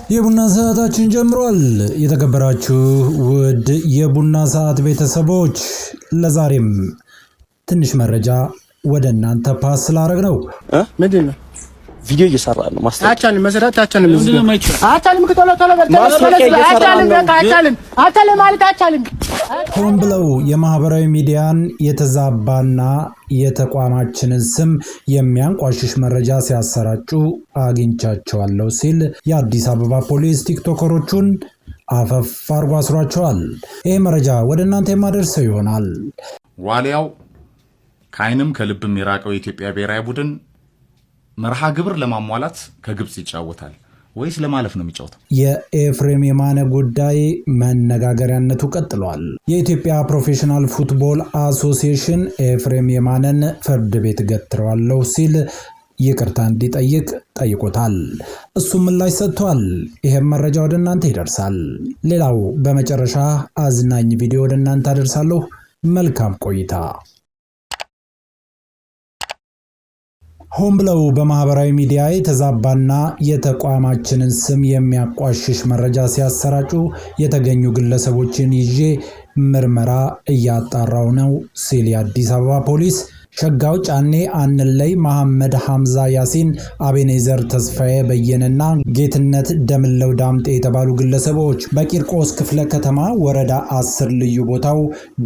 የቡና ሰዓታችን ጀምሯል። የተከበራችሁ ውድ የቡና ሰዓት ቤተሰቦች ለዛሬም ትንሽ መረጃ ወደ እናንተ ፓስ ስላደረግ ነው። ምንድነው ቪዲዮ እየሰራ ነው። አቻልን መሰረት አቻልን ሆን ብለው የማህበራዊ ሚዲያን የተዛባና የተቋማችንን ስም የሚያንቋሽሽ መረጃ ሲያሰራጩ አግኝቻቸዋለሁ ሲል የአዲስ አበባ ፖሊስ ቲክቶከሮቹን አፈፍ አርጎ አስሯቸዋል። ይህ መረጃ ወደ እናንተ የማደርሰው ይሆናል። ዋሊያው ከዓይንም ከልብም የራቀው የኢትዮጵያ ብሔራዊ ቡድን መርሃ ግብር ለማሟላት ከግብጽ ይጫወታል ወይስ ለማለፍ ነው የሚጫወተው? የኤፍሬም የማነ ጉዳይ መነጋገሪያነቱ ቀጥሏል። የኢትዮጵያ ፕሮፌሽናል ፉትቦል አሶሲዬሽን ኤፍሬም የማነን ፍርድ ቤት ገትረዋለሁ ሲል ይቅርታ እንዲጠይቅ ጠይቆታል። እሱም ምላሽ ሰጥቷል። ይሄም መረጃ ወደ እናንተ ይደርሳል። ሌላው በመጨረሻ አዝናኝ ቪዲዮ ወደ እናንተ አደርሳለሁ። መልካም ቆይታ። ሆን ብለው በማህበራዊ ሚዲያ የተዛባና የተቋማችንን ስም የሚያቋሽሽ መረጃ ሲያሰራጩ የተገኙ ግለሰቦችን ይዤ ምርመራ እያጣራው ነው ሲል የአዲስ አበባ ፖሊስ ሸጋው ጫኔ፣ አንለይ መሐመድ፣ ሐምዛ ያሲን፣ አቤኔዘር ተስፋዬ በየነና ጌትነት ደምለው ዳምጤ የተባሉ ግለሰቦች በቂርቆስ ክፍለ ከተማ ወረዳ 10 ልዩ ቦታው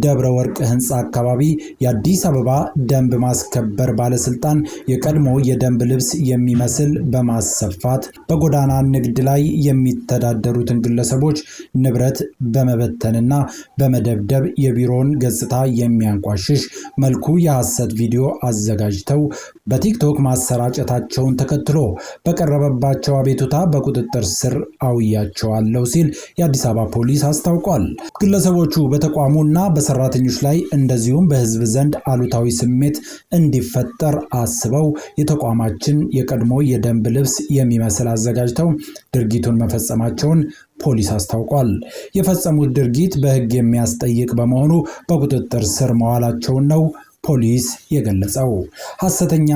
ደብረ ወርቅ ህንፃ አካባቢ የአዲስ አበባ ደንብ ማስከበር ባለስልጣን የቀድሞ የደንብ ልብስ የሚመስል በማሰፋት በጎዳና ንግድ ላይ የሚተዳደሩትን ግለሰቦች ንብረት በመበተንና በመደብደብ የቢሮውን ገጽታ የሚያንቋሽሽ መልኩ የሐሰት ቪዲዮ አዘጋጅተው በቲክቶክ ማሰራጨታቸውን ተከትሎ በቀረበባቸው አቤቱታ በቁጥጥር ስር አውያቸዋለሁ ሲል የአዲስ አበባ ፖሊስ አስታውቋል። ግለሰቦቹ በተቋሙና በሰራተኞች ላይ እንደዚሁም በህዝብ ዘንድ አሉታዊ ስሜት እንዲፈጠር አስበው የተቋማችን የቀድሞ የደንብ ልብስ የሚመስል አዘጋጅተው ድርጊቱን መፈጸማቸውን ፖሊስ አስታውቋል። የፈጸሙት ድርጊት በህግ የሚያስጠይቅ በመሆኑ በቁጥጥር ስር መዋላቸውን ነው ፖሊስ የገለጸው። ሐሰተኛ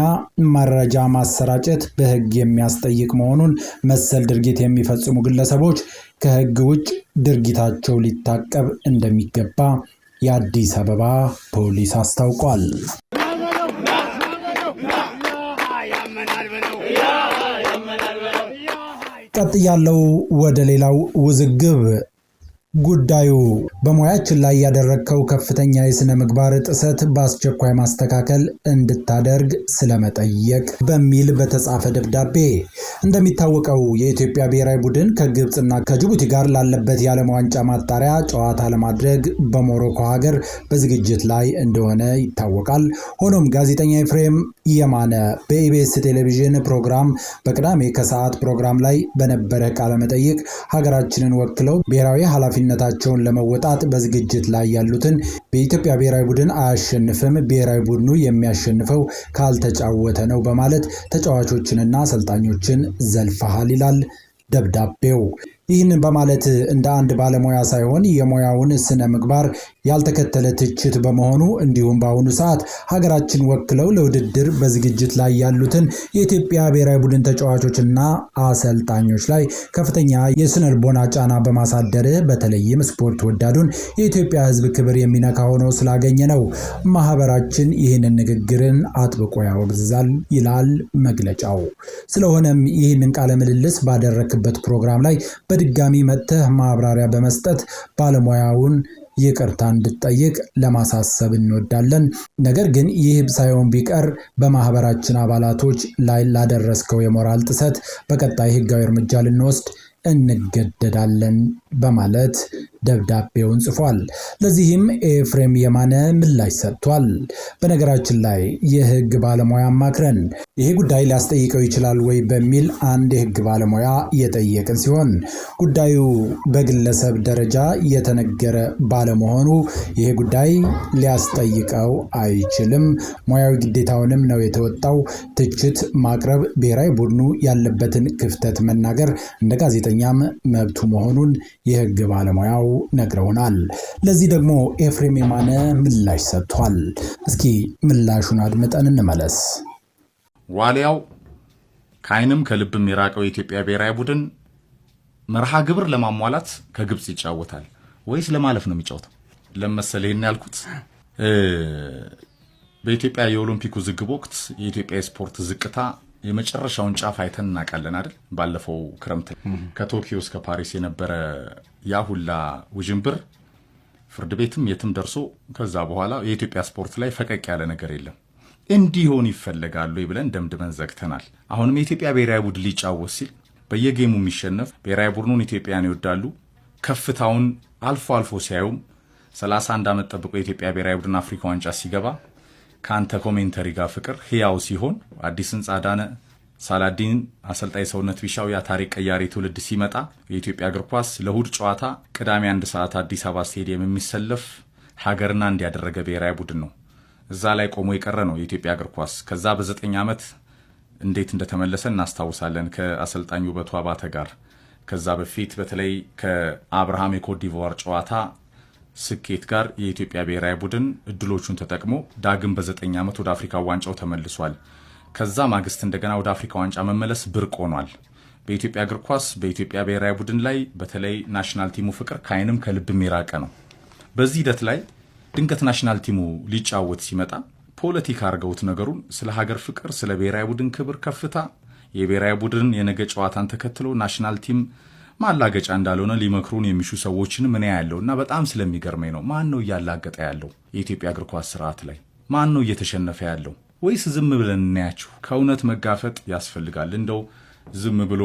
መረጃ ማሰራጨት በህግ የሚያስጠይቅ መሆኑን መሰል ድርጊት የሚፈጽሙ ግለሰቦች ከህግ ውጭ ድርጊታቸው ሊታቀብ እንደሚገባ የአዲስ አበባ ፖሊስ አስታውቋል። ቀጥያለው ወደ ሌላው ውዝግብ። ጉዳዩ በሙያችን ላይ ያደረከው ከፍተኛ የስነ ምግባር ጥሰት በአስቸኳይ ማስተካከል እንድታደርግ ስለመጠየቅ በሚል በተጻፈ ደብዳቤ። እንደሚታወቀው የኢትዮጵያ ብሔራዊ ቡድን ከግብጽና ከጅቡቲ ጋር ላለበት የዓለም ዋንጫ ማጣሪያ ጨዋታ ለማድረግ በሞሮኮ ሀገር በዝግጅት ላይ እንደሆነ ይታወቃል። ሆኖም ጋዜጠኛ ኤፍሬም የማነ በኢቢኤስ ቴሌቪዥን ፕሮግራም በቅዳሜ ከሰዓት ፕሮግራም ላይ በነበረ ቃለ መጠይቅ ሀገራችንን ወክለው ብሔራዊ ኃላፊነታቸውን ለመወጣት በዝግጅት ላይ ያሉትን በኢትዮጵያ ብሔራዊ ቡድን አያሸንፍም፣ ብሔራዊ ቡድኑ የሚያሸንፈው ካልተጫወተ ነው በማለት ተጫዋቾችንና አሰልጣኞችን ዘልፈሃል ይላል ደብዳቤው። ይህንን በማለት እንደ አንድ ባለሙያ ሳይሆን የሙያውን ስነ ምግባር ያልተከተለ ትችት በመሆኑ እንዲሁም በአሁኑ ሰዓት ሀገራችን ወክለው ለውድድር በዝግጅት ላይ ያሉትን የኢትዮጵያ ብሔራዊ ቡድን ተጫዋቾችና አሰልጣኞች ላይ ከፍተኛ የስነ ልቦና ጫና በማሳደር በተለይም ስፖርት ወዳዱን የኢትዮጵያ ሕዝብ ክብር የሚነካ ሆኖ ስላገኘ ነው ማህበራችን ይህንን ንግግርን አጥብቆ ያወግዛል ይላል መግለጫው። ስለሆነም ይህንን ቃለ ምልልስ ባደረክበት ፕሮግራም ላይ በድጋሚ መጥተህ ማብራሪያ በመስጠት ባለሙያውን ይቅርታ እንድትጠይቅ ለማሳሰብ እንወዳለን። ነገር ግን ይህ ሳይሆን ቢቀር በማህበራችን አባላቶች ላይ ላደረስከው የሞራል ጥሰት በቀጣይ ህጋዊ እርምጃ ልንወስድ እንገደዳለን በማለት ደብዳቤውን ጽፏል። ለዚህም ኤፍሬም የማነ ምላሽ ሰጥቷል። በነገራችን ላይ የህግ ባለሙያ አማክረን ይሄ ጉዳይ ሊያስጠይቀው ይችላል ወይ በሚል አንድ የህግ ባለሙያ የጠየቅን ሲሆን ጉዳዩ በግለሰብ ደረጃ የተነገረ ባለመሆኑ ይሄ ጉዳይ ሊያስጠይቀው አይችልም፣ ሙያዊ ግዴታውንም ነው የተወጣው። ትችት ማቅረብ፣ ብሔራዊ ቡድኑ ያለበትን ክፍተት መናገር እንደ ጋዜጠኛም መብቱ መሆኑን የህግ ባለሙያው ነግረውናል። ለዚህ ደግሞ ኤፍሬም የማነ ምላሽ ሰጥቷል። እስኪ ምላሹን አድምጠን እንመለስ። ዋሊያው ከዓይንም ከልብም የራቀው የኢትዮጵያ ብሔራዊ ቡድን መርሃ ግብር ለማሟላት ከግብጽ ይጫወታል ወይስ ለማለፍ ነው የሚጫወተው? ለምሳሌ ይሄን ያልኩት በኢትዮጵያ የኦሎምፒክ ውዝግብ ወቅት የኢትዮጵያ ስፖርት ዝቅታ የመጨረሻውን ጫፍ አይተን እናውቃለን አይደል? ባለፈው ክረምት ከቶኪዮ እስከ ፓሪስ የነበረ ያ ሁላ ውዥንብር ፍርድ ቤትም የትም ደርሶ ከዛ በኋላ የኢትዮጵያ ስፖርት ላይ ፈቀቅ ያለ ነገር የለም። እንዲሆን ይፈልጋሉ ብለን ደምድመን ዘግተናል። አሁንም የኢትዮጵያ ብሔራዊ ቡድን ሊጫወት ሲል በየጌሙ የሚሸነፍ ብሔራዊ ቡድኑን ኢትዮጵያን ይወዳሉ። ከፍታውን አልፎ አልፎ ሲያዩም 31 ዓመት ጠብቆ የኢትዮጵያ ብሔራዊ ቡድን አፍሪካ ዋንጫ ሲገባ ካንተ ኮሜንተሪ ጋር ፍቅር ህያው ሲሆን አዲስን ጻዳነ ሳላዲን አሰልጣኝ ሰውነት ቢሻው ያ ታሪክ ቀያሪ ትውልድ ሲመጣ የኢትዮጵያ እግር ኳስ ለሁድ ጨዋታ ቅዳሜ 1 ሰዓት አዲስ አበባ ስቴዲየም የሚሰለፍ ሀገርና እንዲያደረገ ብሔራዊ ቡድን ነው። እዛ ላይ ቆሞ የቀረ ነው የኢትዮጵያ እግር ኳስ። ከዛ በ9 ዓመት እንዴት እንደተመለሰ እናስታውሳለን ከአሰልጣኙ ውበቱ አባተ ጋር። ከዛ በፊት በተለይ ከአብርሃም የኮትዲቯር ጨዋታ ስኬት ጋር የኢትዮጵያ ብሔራዊ ቡድን እድሎቹን ተጠቅሞ ዳግም በ9 ዓመት ወደ አፍሪካ ዋንጫው ተመልሷል። ከዛ ማግስት እንደገና ወደ አፍሪካ ዋንጫ መመለስ ብርቅ ሆኗል። በኢትዮጵያ እግር ኳስ በኢትዮጵያ ብሔራዊ ቡድን ላይ በተለይ ናሽናል ቲሙ ፍቅር ከአይንም ከልብም የራቀ ነው። በዚህ ሂደት ላይ ድንገት ናሽናል ቲሙ ሊጫወት ሲመጣ ፖለቲካ አድርገውት ነገሩን ስለ ሀገር ፍቅር፣ ስለ ብሔራዊ ቡድን ክብር ከፍታ የብሔራዊ ቡድን የነገ ጨዋታን ተከትሎ ናሽናል ቲም ማላገጫ እንዳልሆነ ሊመክሩን የሚሹ ሰዎችን ምን ያያለውና በጣም ስለሚገርመኝ ነው። ማን ነው እያላገጠ ያለው? የኢትዮጵያ እግር ኳስ ስርዓት ላይ ማን ነው እየተሸነፈ ያለው? ወይስ ዝም ብለን እናያችሁ? ከእውነት መጋፈጥ ያስፈልጋል። እንደው ዝም ብሎ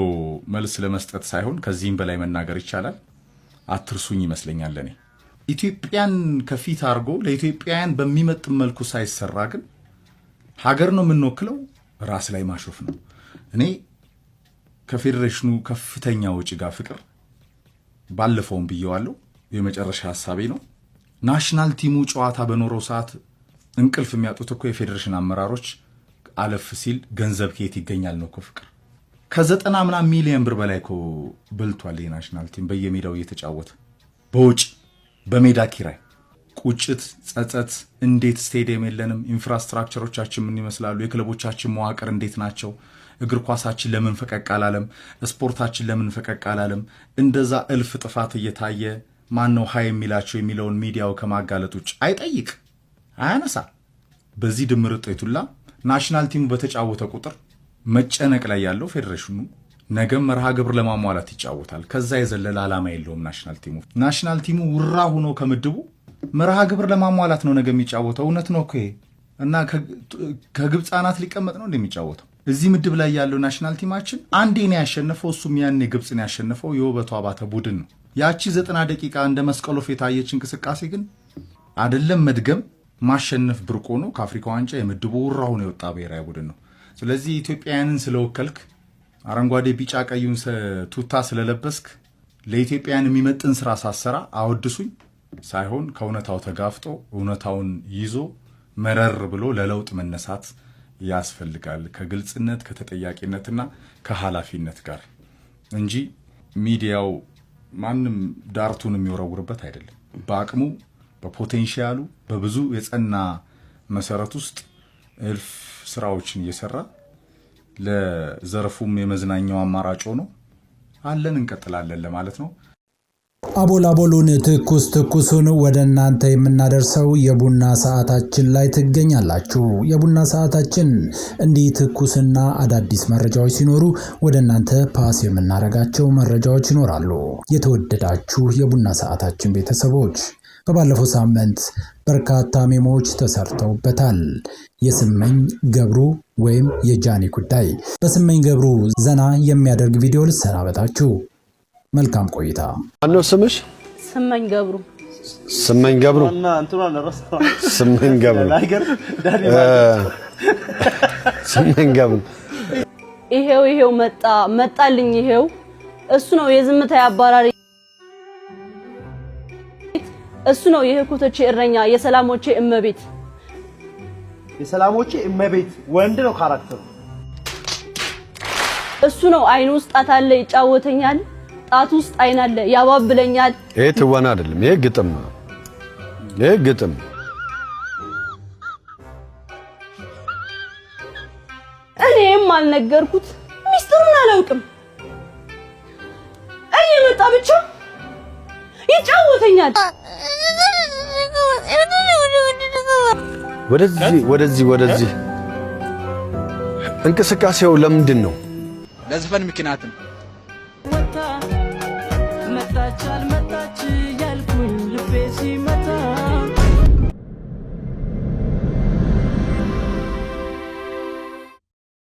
መልስ ለመስጠት ሳይሆን ከዚህም በላይ መናገር ይቻላል። አትርሱኝ ይመስለኛል። እኔ ኢትዮጵያን ከፊት አድርጎ ለኢትዮጵያውያን በሚመጥን መልኩ ሳይሰራ ግን ሀገር ነው የምንወክለው ራስ ላይ ማሾፍ ነው። እኔ ከፌዴሬሽኑ ከፍተኛ ወጪ ጋር ፍቅር ባለፈውም ብየዋለሁ፣ የመጨረሻ ሐሳቤ ነው። ናሽናል ቲሙ ጨዋታ በኖረው ሰዓት እንቅልፍ የሚያጡት እኮ የፌዴሬሽን አመራሮች አለፍ ሲል ገንዘብ ከየት ይገኛል ነው እኮ ፍቅር። ከ90 ምናምን ሚሊዮን ብር በላይ እኮ በልቷል የናሽናል ቲም በየሜዳው እየተጫወተ በውጭ በሜዳ ኪራይ። ቁጭት፣ ጸጸት፣ እንዴት ስቴዲየም የለንም? ኢንፍራስትራክቸሮቻችን ምን ይመስላሉ? የክለቦቻችን መዋቅር እንዴት ናቸው? እግር ኳሳችን ለምን ፈቀቅ አላለም? ስፖርታችን ለምን ፈቀቅ አላለም? እንደዛ እልፍ ጥፋት እየታየ ማን ነው ሃይ የሚላቸው የሚለውን ሚዲያው ከማጋለጥ ውጭ አይጠይቅ አያነሳ። በዚህ ድምር ውጤቱላ ናሽናል ቲሙ በተጫወተ ቁጥር መጨነቅ ላይ ያለው ፌዴሬሽኑ ነገም መርሃ ግብር ለማሟላት ይጫወታል። ከዛ የዘለለ ዓላማ የለውም ናሽናል ቲሙ ውራ ሆኖ ከምድቡ መርሃ ግብር ለማሟላት ነው ነገ የሚጫወተው። እውነት ነው እኮ እና ከግብፅ አናት ሊቀመጥ ነው እንደሚጫወተው። እዚህ ምድብ ላይ ያለው ናሽናል ቲማችን አንዴ ነው ያሸነፈው፣ እሱም ያኔ ግብፅን ያሸነፈው የውበቱ አባተ ቡድን ነው። ያቺ 90 ደቂቃ እንደ መስቀሎፍ የታየች እንቅስቃሴ ግን አይደለም መድገም ማሸነፍ ብርቆ ነው። ከአፍሪካ ዋንጫ የምድቡ ውራ ሆኖ የወጣ ብሔራዊ ቡድን ነው። ስለዚህ ኢትዮጵያውያንን ስለወከልክ አረንጓዴ ቢጫ ቀዩን ቱታ ስለለበስክ ለኢትዮጵያውያን የሚመጥን ስራ ሳሰራ አወድሱኝ ሳይሆን ከእውነታው ተጋፍጦ እውነታውን ይዞ መረር ብሎ ለለውጥ መነሳት ያስፈልጋል። ከግልጽነት ከተጠያቂነትና ከኃላፊነት ጋር እንጂ ሚዲያው ማንም ዳርቱን የሚወረውርበት አይደለም። በአቅሙ በፖቴንሻሉ በብዙ የጸና መሰረት ውስጥ እልፍ ስራዎችን እየሰራ ለዘርፉም የመዝናኛው አማራጭ ሆኖ አለን እንቀጥላለን ለማለት ነው። አቦል አቦሉን ትኩስ ትኩሱን ወደ እናንተ የምናደርሰው የቡና ሰዓታችን ላይ ትገኛላችሁ። የቡና ሰዓታችን እንዲህ ትኩስና አዳዲስ መረጃዎች ሲኖሩ ወደ እናንተ ፓስ የምናደርጋቸው መረጃዎች ይኖራሉ። የተወደዳችሁ የቡና ሰዓታችን ቤተሰቦች በባለፈው ሳምንት በርካታ ሜሞዎች ተሰርተውበታል። የስመኝ ገብሩ ወይም የጃኒ ጉዳይ። በስመኝ ገብሩ ዘና የሚያደርግ ቪዲዮ ልሰናበታችሁ። መልካም ቆይታ። ማነው ስምሽ? ስመኝ ገብሩ። ስመኝ ገብሩ። ስመኝ ገብሩ። ስመኝ ገብሩ። ይሄው መጣልኝ። ይሄው እሱ ነው የዝምታ አባራሪ፣ እሱ ነው የህኩቶቼ እረኛ፣ የሰላሞቼ እመቤት። የሰላሞቼ እመቤት ወንድ ነው ካራክተሩ። እሱ ነው አይኑ ውስጥ ጣት አለ ይጫወተኛል፣ ጣት ውስጥ አይን አለ ያባብለኛል። ይሄ ትወና አይደለም፣ ይሄ ግጥም ነው። ይሄ ግጥም እኔም አልነገርኩት፣ ሚስጥሩን አላውቅም። እኔ ስለመጣ ብቻ ይጫወተኛል። ወደዚህ እንቅስቃሴው ለምንድን ነው? ለዘፈን ምክንያት ነው። መጣች አልመጣች